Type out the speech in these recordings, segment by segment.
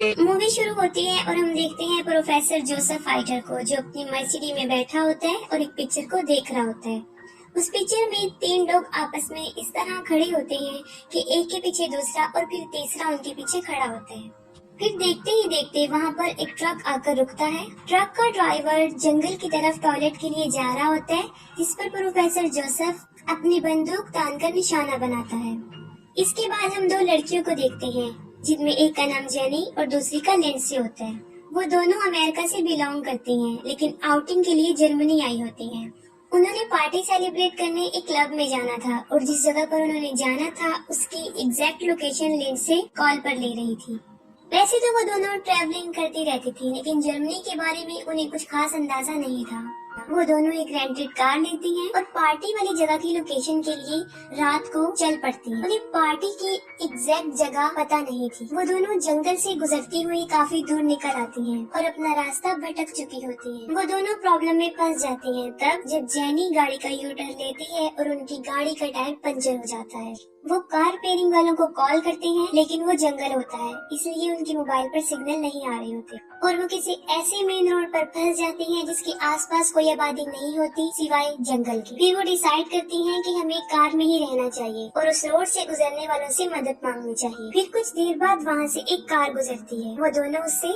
Movie शुरू होती है और हम देखते हैं प्रोफेसर जोसेफ फाइटर को, जो अपनी मर्सिडीज में बैठा होता है और एक पिक्चर को देख रहा होता है। उस पिक्चर में तीन लोग आपस में इस तरह खड़े होते हैं कि एक के पीछे दूसरा और फिर तीसरा उनके पीछे खड़ा होता है। फिर देखते ही देखते वहाँ पर एक ट्रक आकर रुकता है। ट्रक का ड्राइवर जंगल की तरफ टॉयलेट के लिए जा रहा होता है, जिस पर प्रोफेसर जोसेफ अपनी बंदूक तानकर निशाना बनाता है। इसके बाद हम दो लड़कियों को देखते हैं, जिनमें एक का नाम जेनी और दूसरी का लिंडसे होता है। वो दोनों अमेरिका से बिलोंग करती हैं, लेकिन आउटिंग के लिए जर्मनी आई होती हैं। उन्होंने पार्टी सेलिब्रेट करने एक क्लब में जाना था और जिस जगह पर उन्होंने जाना था उसकी एग्जैक्ट लोकेशन लिंडसे कॉल पर ले रही थी। वैसे तो वो दोनों ट्रैवलिंग करती रहती थी, लेकिन जर्मनी के बारे में उन्हें कुछ खास अंदाजा नहीं था। वो दोनों एक रेंटेड कार लेती हैं और पार्टी वाली जगह की लोकेशन के लिए रात को चल पड़ती हैं। उन्हें पार्टी की एग्जैक्ट जगह पता नहीं थी। वो दोनों जंगल से गुजरती हुई काफी दूर निकल आती हैं और अपना रास्ता भटक चुकी होती हैं। वो दोनों प्रॉब्लम में फंस जाती हैं तब जब जेनी गाड़ी का यू टर्न लेती है और उनकी गाड़ी का टायर पंचर हो जाता है। वो कार रिपेयरिंग वालों को कॉल करते हैं, लेकिन वो जंगल होता है, इसलिए उनकी मोबाइल पर सिग्नल नहीं आ रहे होते और वो किसी ऐसे मेन रोड पर फंस जाती हैं जिसके आसपास कोई आबादी नहीं होती सिवाय जंगल की। फिर वो डिसाइड करती हैं कि हमें कार में ही रहना चाहिए और उस रोड से गुजरने वालों से मदद मांगनी चाहिए। फिर कुछ देर बाद वहाँ से एक कार गुजरती है। वो दोनों उससे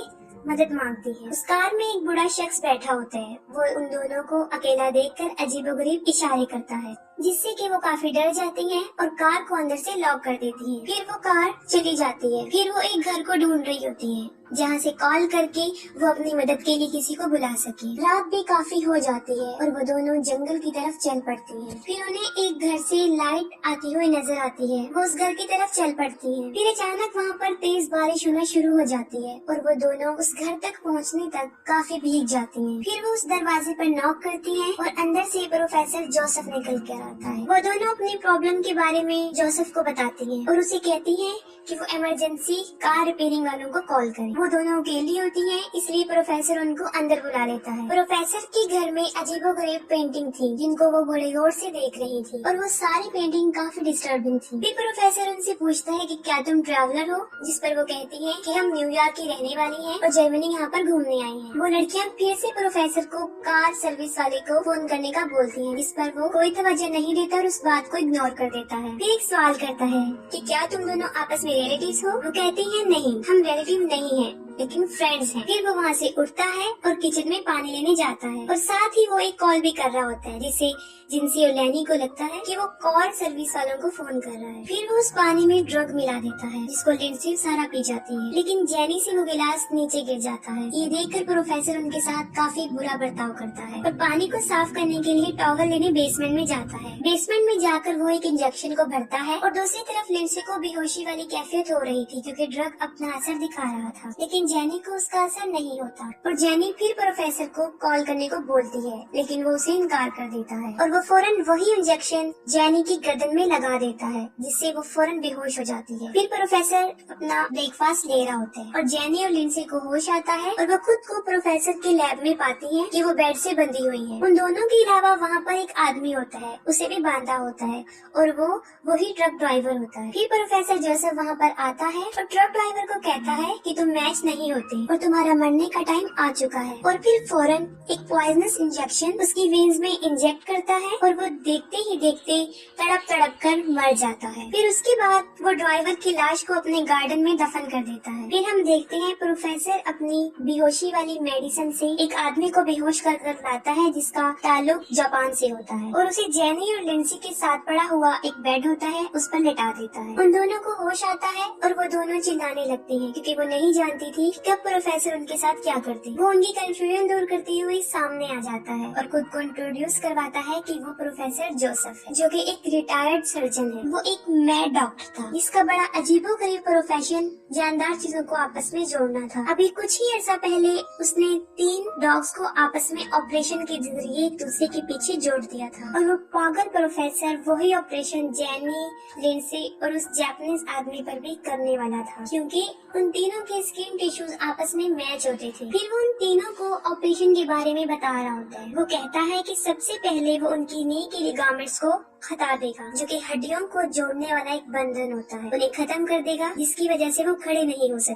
मदद मांगती है। उस कार में एक बूढ़ा शख्स बैठा होता है। वो उन दोनों को अकेला देखकर अजीबोगरीब इशारे करता है, जिससे कि वो काफी डर जाती हैं और कार को अंदर से लॉक कर देती हैं। फिर वो कार चली जाती है। फिर वो एक घर को ढूंढ रही होती है जहाँ से कॉल करके वो अपनी मदद के लिए किसी को बुला सके। रात भी काफी हो जाती है और वो दोनों जंगल की तरफ चल पड़ती हैं। फिर उन्हें एक घर से लाइट आती हुई नजर आती है। वो उस घर की तरफ चल पड़ती हैं। फिर अचानक वहाँ पर तेज बारिश होना शुरू हो जाती है और वो दोनों उस घर तक पहुँचने तक काफी भीग जाती हैं। फिर वो उस दरवाजे पर नॉक करती हैं और अंदर से प्रोफेसर जोसेफ निकल कर आता है। वो दोनों अपनी प्रॉब्लम के बारे में जोसेफ को बताती हैं और उसे कहती हैं कि वो इमरजेंसी कार रिपेयरिंग वालों को कॉल करें। वो दोनों अकेली होती हैं, इसलिए प्रोफेसर उनको अंदर बुला लेता है। प्रोफेसर के घर में अजीबोगरीब पेंटिंग थी, जिनको वो बड़े गौर से देख रही थी और वो सारी पेंटिंग काफी डिस्टर्बिंग थी। फिर प्रोफेसर उनसे पूछता है कि क्या तुम ट्रैवलर हो, जिस पर वो कहती है कि हम न्यूयॉर्क की रहने वाली हैं और जर्मनी यहाँ पर घूमने आई हैं। वो लड़कियाँ फिर से प्रोफेसर को कार सर्विस वाले को फोन करने का बोलती है, जिस पर वो कोई तवज्जो नहीं देता और उस बात को इग्नोर कर देता है। फिर एक सवाल करता है कि क्या तुम दोनों आपस में रिलेटिव्स हो। वो कहती है नहीं, हम रिलेटिव नहीं हैं, लेकिन फ्रेंड्स हैं। फिर वो वहाँ से उठता है और किचन में पानी लेने जाता है और साथ ही वो एक कॉल भी कर रहा होता है, जिससे जिनसी और लैनी को लगता है कि वो कार सर्विस वालों को फोन कर रहा है। फिर वो उस पानी में ड्रग मिला देता है, जिसको लिंडसे सारा पी जाती है, लेकिन जेनी से वो गिलास नीचे गिर जाता है। ये देखकर प्रोफेसर उनके साथ काफी बुरा बर्ताव करता है और पानी को साफ करने के लिए टॉवल लेने बेसमेंट में जाता है। बेसमेंट में जाकर वो एक इंजेक्शन को भरता है और दूसरी तरफ लिंडसे को बेहोशी वाली कैफियत हो रही थी, क्योंकि ड्रग अपना असर दिखा रहा था, लेकिन जेनी को उसका असर नहीं होता और जेनी फिर प्रोफेसर को कॉल करने को बोलती है, लेकिन वो उसे इनकार कर देता है और वो फौरन वही इंजेक्शन जेनी की गर्दन में लगा देता है, जिससे वो फौरन बेहोश हो जाती है। फिर प्रोफेसर अपना ब्रेकफास्ट ले रहा होता है और जेनी और लिंडसे को होश आता है और वो खुद को प्रोफेसर के लैब में पाती है कि वो बेड से बंधी हुई है। उन दोनों के अलावा वहाँ पर एक आदमी होता है, उसे भी बांधा होता है और वो वही ट्रक ड्राइवर होता है। फिर प्रोफेसर जोसेफ वहाँ पर आता है और ट्रक ड्राइवर को कहता है कि तुम मैच नहीं होते और तुम्हारा मरने का टाइम आ चुका है, और फिर फौरन एक पॉइजनस इंजेक्शन उसकी वेन्स में इंजेक्ट करता है और वो देखते ही देखते तड़प तड़प कर मर जाता है। फिर उसके बाद वो ड्राइवर की लाश को अपने गार्डन में दफन कर देता है। फिर हम देखते हैं प्रोफेसर अपनी बेहोशी वाली मेडिसिन से एक आदमी को बेहोश कर लाता है, जिसका ताल्लुक जापान से होता है, और उसे जेनी और लिंडसे के साथ पड़ा हुआ एक बेड होता है उस पर लिटा देता है। उन दोनों को होश आता है और वो दोनों चिल्लाने लगती हैं, क्योंकि वो नहीं जानती थी कि कब प्रोफेसर उनके साथ क्या करते। वो उनकी कंफ्यूजन दूर करती हुई सामने आ जाता है और खुद को इंट्रोड्यूस करवाता है कि वो प्रोफेसर जोसेफ है, जो कि एक रिटायर्ड सर्जन है। वो एक मैड डॉक्टर था, जिसका बड़ा अजीबोगरीब प्रोफेशन जानदार चीजों को आपस में जोड़ना था। अभी कुछ ही अर्सा पहले उसने 3 डॉग्स को आपस में ऑपरेशन के जरिए एक दूसरे के पीछे जोड़ दिया था, और वो पागल प्रोफेसर वही ऑपरेशन जेनी, लिंडसे और उस जापानीज आदमी पर भी करने वाला था, क्योंकि उन तीनों के स्किन टिश्यूज आपस में मैच होते थे। फिर वो उन तीनों को ऑपरेशन के बारे में बता रहा होता है। वो कहता है कि सबसे पहले वो उनकी नी के लिगामेंट्स को हटा देगा, जो कि हड्डियों को जोड़ने वाला एक बंधन होता है, उन्हें खत्म कर देगा, जिसकी वजह से वो खड़े नहीं हो सकते।